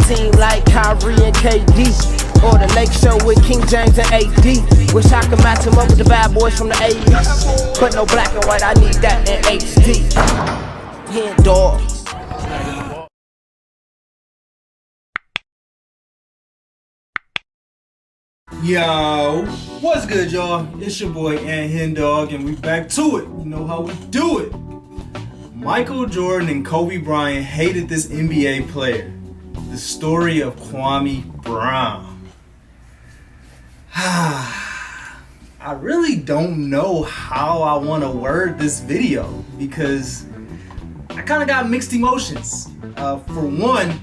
team like Kyrie and KD, or the Lake Show with King James and AD. Wish I could match him up with the bad boys from the 80s, but no black and white, I need that in HD. HenDawgz. Yo, what's good, y'all? It's your boy HenDawgz, and we back to it. You know how we do it. Michael Jordan and Kobe Bryant hated this NBA player. The story of Kwame Brown. I really don't know how I want to word this video because I kind of got mixed emotions. For one,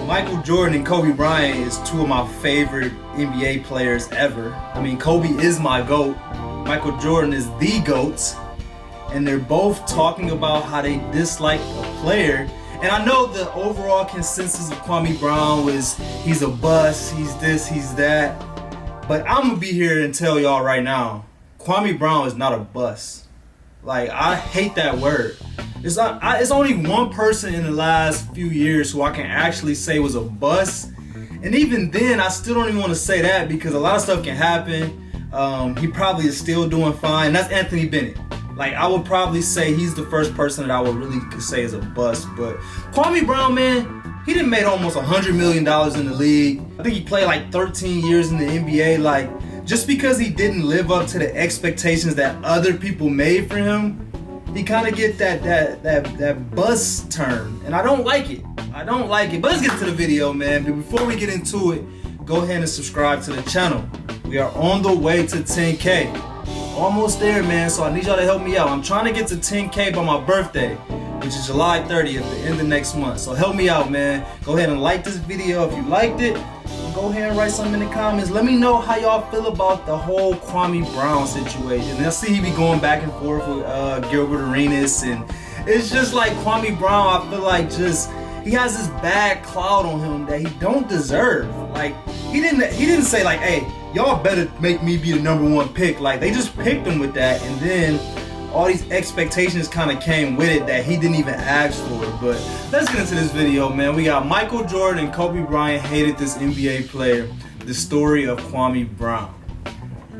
Michael Jordan and Kobe Bryant is two of my favorite NBA players ever. I mean, Kobe is my GOAT. Michael Jordan is the GOAT. And they're both talking about how they dislike a player. And I know the overall consensus of Kwame Brown was he's a bust, he's this, he's that. But I'm gonna be here and tell y'all right now, Kwame Brown is not a bust. Like, I hate that word. It's only one person in the last few years who I can actually say was a bust. And even then, I still don't even want to say that because a lot of stuff can happen. He probably is still doing fine. That's Anthony Bennett. Like, I would probably say he's the first person that I would really could say is a bust. But Kwame Brown, man, he done made almost $100 million in the league. I think he played like 13 years in the NBA. Like, just because he didn't live up to the expectations that other people made for him, he kind of get that bust term, and I don't like it. I don't like it. But let's get to the video, man. But before we get into it, go ahead and subscribe to the channel. We are on the way to 10K. Almost there, man, so I need y'all to help me out. I'm trying to get to 10K by my birthday, which is July 30th, the end of next month. So help me out, man. Go ahead and like this video if you liked it. Go ahead and write something in the comments. Let me know how y'all feel about the whole Kwame Brown situation. And I see he be going back and forth with Gilbert Arenas, and it's just like Kwame Brown, I feel like just he has this bad cloud on him that he don't deserve. Like, he didn't say like, hey, y'all better make me be the #1 pick. Like, they just picked him with that, and then all these expectations kind of came with it that he didn't even ask for. But let's get into this video, man. We got Michael Jordan and Kobe Bryant hated this NBA player. The story of Kwame Brown.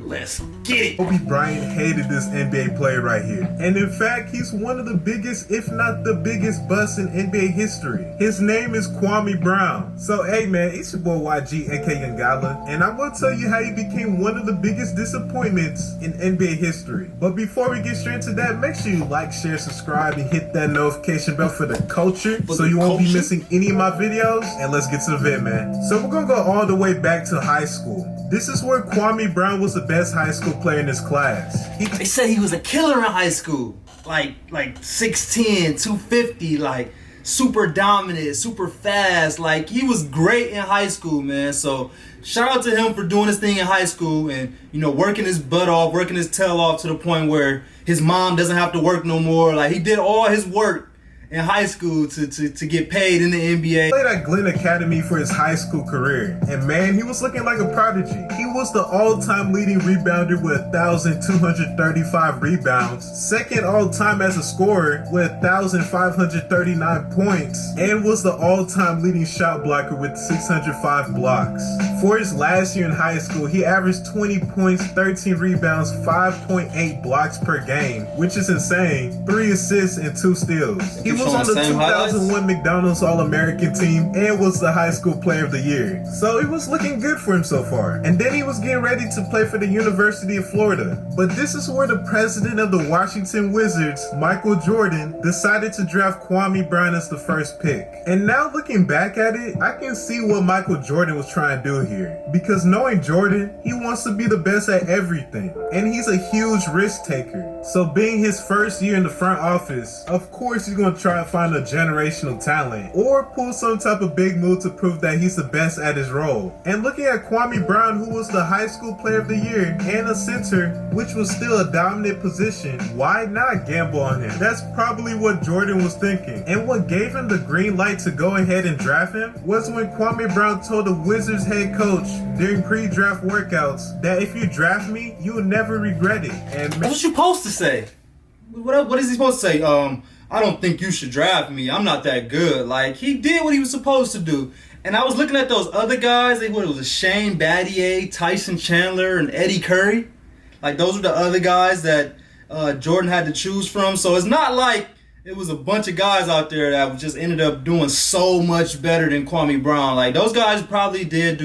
Let's get it. Kobe Bryant hated this NBA player right here. And in fact, he's one of the biggest, if not the biggest bust in NBA history. His name is Kwame Brown. So hey man, it's your boy YG, aka Ngala, and I'm gonna tell you how he became one of the biggest disappointments in NBA history. But before we get straight into that, make sure you like, share, subscribe, and hit that notification bell for the culture so you won't be missing any of my videos. And let's get to the vid, man. So we're gonna go all the way back to high school. This is where Kwame Brown was the best high school player in his class. They said he was a killer in high school. Like 6'10", 250, like super dominant, super fast. Like, he was great in high school, man. So shout out to him for doing his thing in high school and, you know, working his butt off, working his tail off to the point where his mom doesn't have to work no more. Like, he did all his work in high school to get paid in the NBA. He played at Glenn Academy for his high school career, and man, he was looking like a prodigy. He was the all-time leading rebounder with 1,235 rebounds, second all-time as a scorer with 1,539 points, and was the all-time leading shot blocker with 605 blocks. For his last year in high school, he averaged 20 points, 13 rebounds, 5.8 blocks per game, which is insane, 3 assists and 2 steals. He was on the 2001 McDonald's All-American team and was the high school player of the year. So it was looking good for him so far. And then he was getting ready to play for the University of Florida. But this is where the president of the Washington Wizards, Michael Jordan, decided to draft Kwame Brown as the first pick. And now looking back at it, I can see what Michael Jordan was trying to do here. Because knowing Jordan, he wants to be the best at everything. And he's a huge risk taker. So being his first year in the front office, of course he's going to try to find a generational talent or pull some type of big move to prove that he's the best at his role. And looking at Kwame Brown, who was the high school player of the year and a center, which was still a dominant position, why not gamble on him? That's probably what Jordan was thinking. And what gave him the green light to go ahead and draft him was when Kwame Brown told the Wizards head coach during pre-draft workouts that if you draft me, you will never regret it. And that's what you're supposed to say. What is he supposed to say? I don't think you should draft me. I'm not that good. Like, he did what he was supposed to do. And I was looking at those other guys. It was Shane Battier, Tyson Chandler, and Eddie Curry. Like, those were the other guys that Jordan had to choose from. So it's not like it was a bunch of guys out there that just ended up doing so much better than Kwame Brown. Like, those guys probably did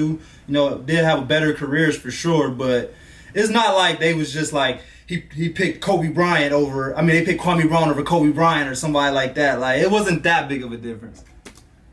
have better careers for sure. But it's not like they was just like, he picked Kobe Bryant they picked Kwame Brown over Kobe Bryant or somebody like that. Like, it wasn't that big of a difference.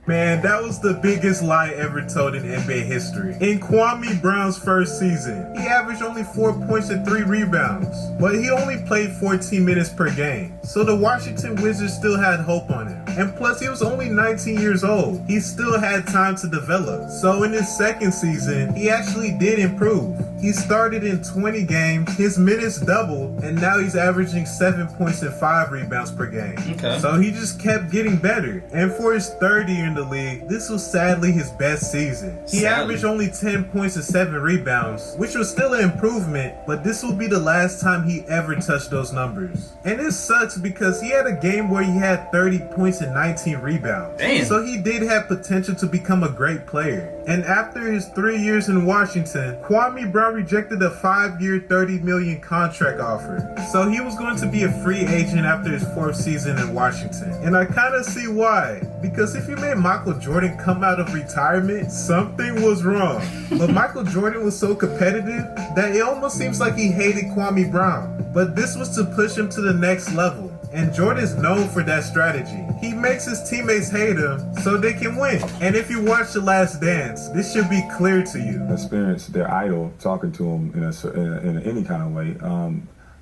Man, that was the biggest lie ever told in NBA history. In Kwame Brown's first season, he averaged only 4 points and 3 rebounds, but he only played 14 minutes per game. So the Washington Wizards still had hope on him. And plus, he was only 19 years old. He still had time to develop. So in his second season, he actually did improve. He started in 20 games, his minutes doubled, and now he's averaging 7 points and 5 rebounds per game. Okay. So he just kept getting better. And for his third year in the league, this was sadly his best season. He averaged only 10 points and 7 rebounds, which was still an improvement, but this will be the last time he ever touched those numbers. And it sucks because he had a game where he had 30 points and 19 rebounds. Damn. So he did have potential to become a great player. And after his 3 years in Washington, Kwame Brown rejected a 5-year, $30 million contract offer. So he was going to be a free agent after his 4th season in Washington. And I kind of see why. Because if you made Michael Jordan come out of retirement, something was wrong. But Michael Jordan was so competitive that it almost seems like he hated Kwame Brown. But this was to push him to the next level. And Jordan's known for that strategy. He makes his teammates hate him so they can win. And if you watch The Last Dance, this should be clear to you. Experience their idol talking to him in any kind of way.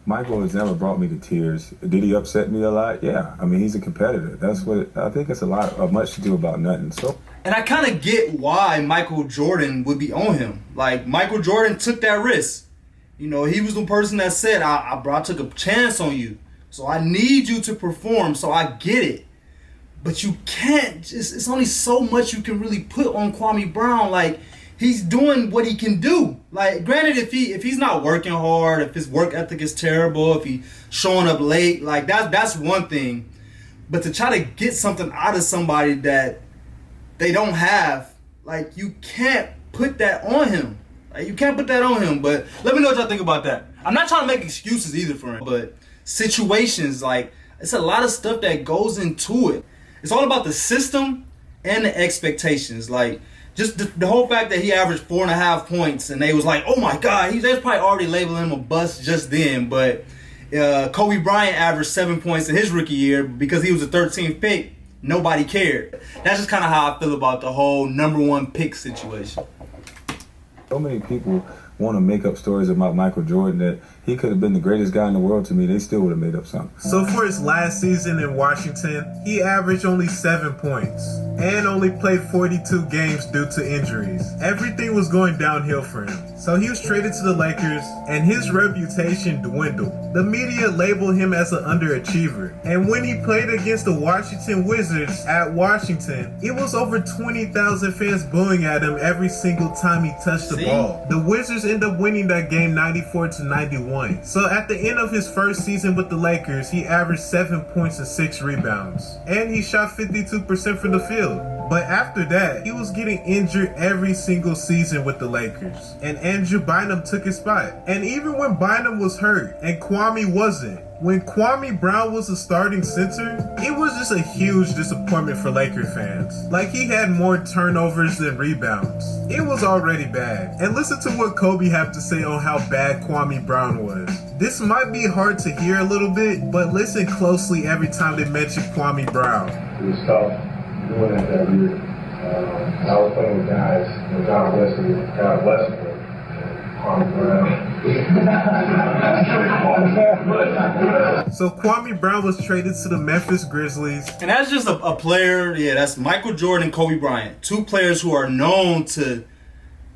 Michael has never brought me to tears. Did he upset me a lot? Yeah. I mean, he's a competitor. That's what I think. It's much to do about nothing. So. And I kind of get why Michael Jordan would be on him. Like, Michael Jordan took that risk. You know, he was the person that said, I took a chance on you. So I need you to perform, so I get it. But you can't, it's only so much you can really put on Kwame Brown. Like, he's doing what he can do. Like, granted, if he's not working hard, if his work ethic is terrible, if he's showing up late, like, that's one thing. But to try to get something out of somebody that they don't have, like, you can't put that on him. Like, you can't put that on him. But let me know what y'all think about that. I'm not trying to make excuses either for him, but situations, like, it's a lot of stuff that goes into it. It's all about the system and the expectations. Like, just the whole fact that he averaged 4.5 points and they was like, oh my God, they was probably already labeling him a bust just then. But Kobe Bryant averaged 7 points in his rookie year because he was a 13th pick. Nobody cared. That's just kind of how I feel about the whole #1 pick situation. So many people want to make up stories about Michael Jordan that he could have been the greatest guy in the world. To me, they still would have made up something. So for his last season in Washington, he averaged only 7 points and only played 42 games due to injuries. Everything was going downhill for him. So he was traded to the Lakers and his reputation dwindled. The media labeled him as an underachiever. And when he played against the Washington Wizards at Washington, it was over 20,000 fans booing at him every single time he touched the ball. The Wizards ended up winning that game 94-91. So at the end of his first season with the Lakers, he averaged 7 points and 6 rebounds. And he shot 52% from the field. But after that, he was getting injured every single season with the Lakers. And Andrew Bynum took his spot. And even when Bynum was hurt and Kwame wasn't, when Kwame Brown was the starting center, it was just a huge disappointment for Laker fans. Like, he had more turnovers than rebounds. It was already bad. And listen to what Kobe had to say on how bad Kwame Brown was. This might be hard to hear a little bit, but listen closely every time they mention Kwame Brown. It was tough doing that year. I was playing with guys, God bless him, Kwame Brown. So Kwame Brown was traded to the Memphis Grizzlies. And that's just a player, that's Michael Jordan and Kobe Bryant. Two players who are known to,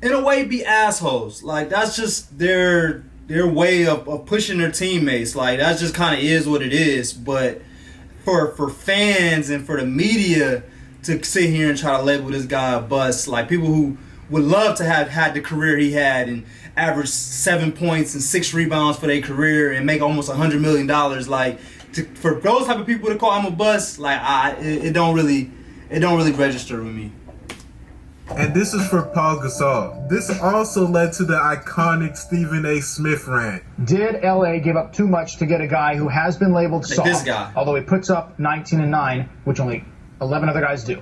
in a way, be assholes. Like, that's just their way of pushing their teammates. Like, that just kind of is what it is. But for fans and for the media to sit here and try to label this guy a bust, like, people who would love to have had the career he had and average 7 points and 6 rebounds for their career and make almost $100 million. Like, for those type of people to call him a bust, like, it don't really register with me. And this is for Paul Gasol. This also led to the iconic Stephen A. Smith rant. Did LA give up too much to get a guy who has been labeled soft? This guy. Although he puts up 19 and 9, which only 11 other guys do.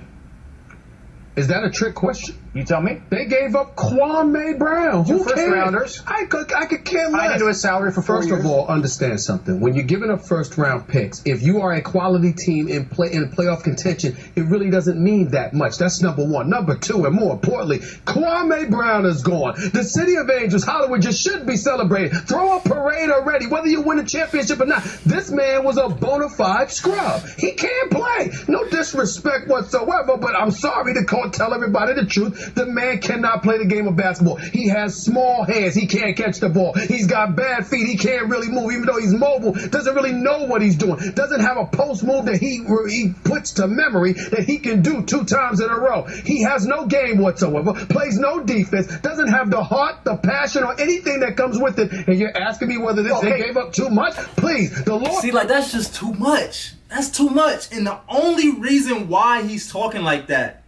Is that a trick question? You tell me. They gave up Kwame Brown. Two Who first cares? rounders. I could care less. Tied into his salary for 4 First years. of all, understand something. When you're giving up first round picks, if you are a quality team in playoff contention, it really doesn't mean that much. That's number one. Number two, and more importantly, Kwame Brown is gone. The City of Angels, Hollywood, just should be celebrated. Throw a parade already, whether you win a championship or not. This man was a bona fide scrub. He can't play. No disrespect whatsoever, but I'm sorry to tell everybody the truth. The man cannot play the game of basketball. He has small hands. He can't catch the ball. He's got bad feet. He can't really move, even though he's mobile. Doesn't really know what he's doing. Doesn't have a post move that he puts to memory that he can do 2 times in a row. He has no game whatsoever. Plays no defense. Doesn't have the heart, the passion, or anything that comes with it. And you're asking me whether they gave up too much? Please, the Lord. See, like, that's just too much. That's too much. And the only reason why he's talking like that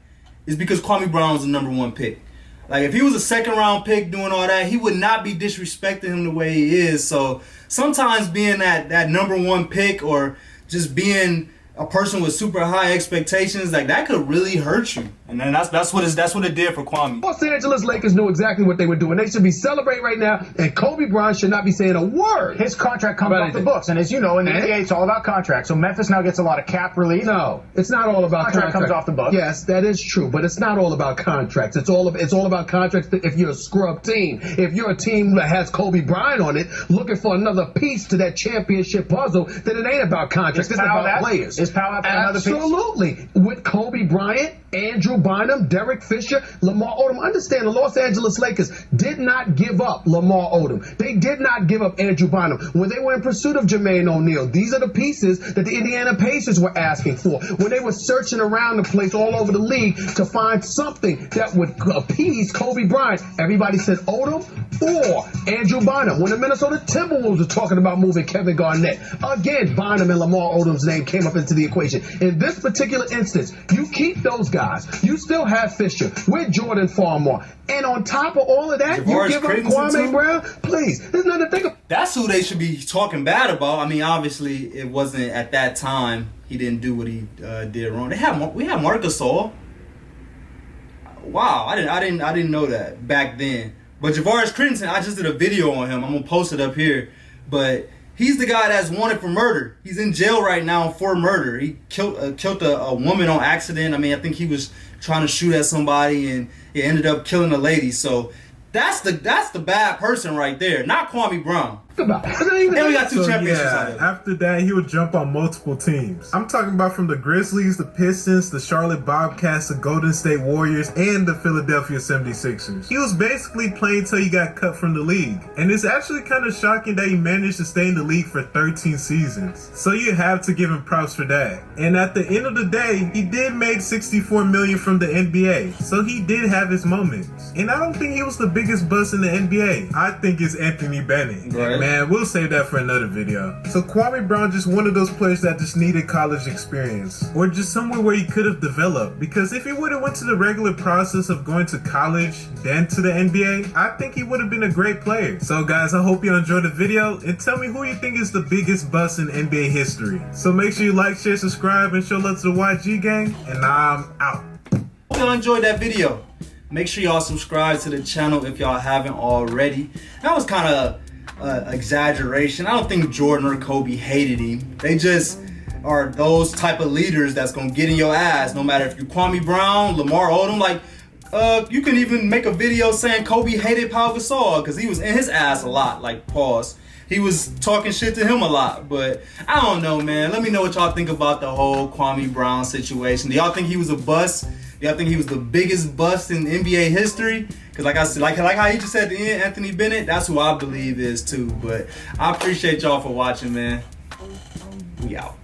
is because Kwame Brown was the #1 pick. Like, if he was a second-round pick doing all that, he would not be disrespecting him the way he is. So sometimes being that #1 pick or just being a person with super high expectations, like, that could really hurt you. And then that's what it did for Kwame. Los Angeles Lakers knew exactly what they were doing. They should be celebrating right now, and Kobe Bryant should not be saying a word. His contract comes off the books, and as you know, in the NBA, it's all about contracts. So Memphis now gets a lot of cap relief. No, it's not all about Contract comes off the books. Yes, that is true, but it's not all about contracts. It's all about contracts. If you're a scrub team, if you're a team that has Kobe Bryant on it, looking for another piece to that championship puzzle, then it ain't about contracts. It's about players. Is Powell another piece? Absolutely. With Kobe Bryant, Andrew Bynum, Derek Fisher, Lamar Odom. Understand, the Los Angeles Lakers did not give up Lamar Odom. They did not give up Andrew Bynum. When they were in pursuit of Jermaine O'Neal, these are the pieces that the Indiana Pacers were asking for. When they were searching around the place all over the league to find something that would appease Kobe Bryant, everybody said Odom or Andrew Bynum. When the Minnesota Timberwolves were talking about moving Kevin Garnett, again, Bynum and Lamar Odom's name came up into the equation. In this particular instance, you keep those guys. You still have Fisher with Jordan Farmar. And on top of all of that, you give up Kwame Brown? Please, there's nothing to think of. That's who they should be talking bad about. I mean, obviously, it wasn't at that time. He didn't do what he did wrong. We had Marc Gasol. Wow, I didn't know that back then. But Javaris Crittenton, I just did a video on him. I'm gonna post it up here. But he's the guy that's wanted for murder. He's in jail right now for murder. He killed a woman on accident. I mean, I think he was trying to shoot at somebody and he ended up killing a lady. So that's the bad person right there, not Kwame Brown. About. And we got 2 championships out of it. After that, he would jump on multiple teams. I'm talking about from the Grizzlies, the Pistons, the Charlotte Bobcats, the Golden State Warriors, and the Philadelphia 76ers. He was basically playing till he got cut from the league. And it's actually kind of shocking that he managed to stay in the league for 13 seasons. So you have to give him props for that. And at the end of the day, he did make $64 million from the NBA. So he did have his moments. And I don't think he was the biggest bust in the NBA. I think it's Anthony Bennett. Right. Man, we'll save that for another video. So Kwame Brown just one of those players that just needed college experience, or just somewhere where he could have developed. Because if he would have went to the regular process of going to college, then to the NBA, I think he would have been a great player. So guys, I hope you enjoyed the video, and tell me who you think is the biggest bust in NBA history. So make sure you like, share, subscribe, and show love to the YG gang, and I'm out. Hope y'all enjoyed that video. Make sure y'all subscribe to the channel if y'all haven't already. That was kind of exaggeration. I don't think Jordan or Kobe hated him. They just are those type of leaders that's gonna get in your ass no matter if you're Kwame Brown, Lamar Odom. Like, you can even make a video saying Kobe hated Pau Gasol because he was in his ass a lot. Like, pause. He was talking shit to him a lot. But I don't know, man. Let me know what y'all think about the whole Kwame Brown situation. Do y'all think he was a bust? Do y'all think he was the biggest bust in NBA history? Because like I said, like how he just said at the end, Anthony Bennett, that's who I believe is too. But I appreciate y'all for watching, man. We out.